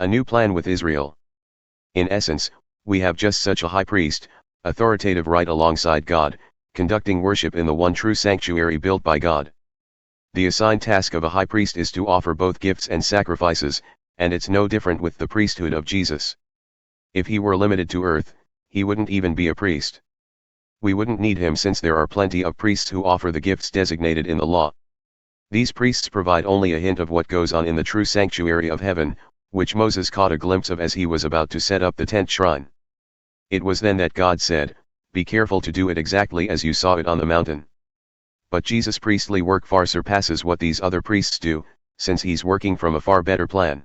A new plan with Israel. In essence, we have just such a high priest, authoritative right alongside God, conducting worship in the one true sanctuary built by God. The assigned task of a high priest is to offer both gifts and sacrifices, and it's no different with the priesthood of Jesus. If he were limited to earth, he wouldn't even be a priest. We wouldn't need him since there are plenty of priests who offer the gifts designated in the law. These priests provide only a hint of what goes on in the true sanctuary of heaven, which Moses caught a glimpse of as he was about to set up the tent shrine. It was then that God said, "Be careful to do it exactly as you saw it on the mountain." But Jesus' priestly work far surpasses what these other priests do, since he's working from a far better plan.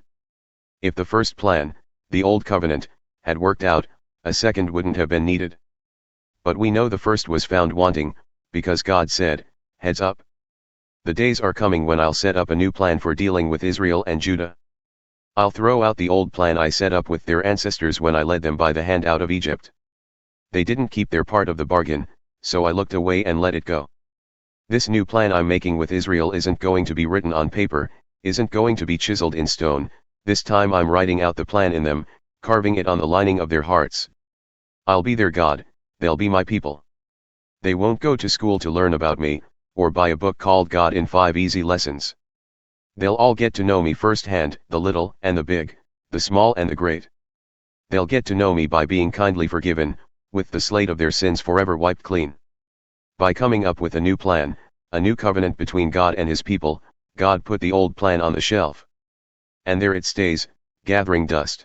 If the first plan, the Old Covenant, had worked out, a second wouldn't have been needed. But we know the first was found wanting, because God said, "Heads up. The days are coming when I'll set up a new plan for dealing with Israel and Judah. I'll throw out the old plan I set up with their ancestors when I led them by the hand out of Egypt. They didn't keep their part of the bargain, so I looked away and let it go. This new plan I'm making with Israel isn't going to be written on paper, isn't going to be chiseled in stone. This time I'm writing out the plan in them, carving it on the lining of their hearts. I'll be their God, they'll be my people. They won't go to school to learn about me, or buy a book called God in 5 Easy Lessons. They'll all get to know me firsthand, the little and the big, the small and the great. They'll get to know me by being kindly forgiven, with the slate of their sins forever wiped clean. By coming up with a new plan, a new covenant between God and his people, God put the old plan on the shelf. And there it stays, gathering dust.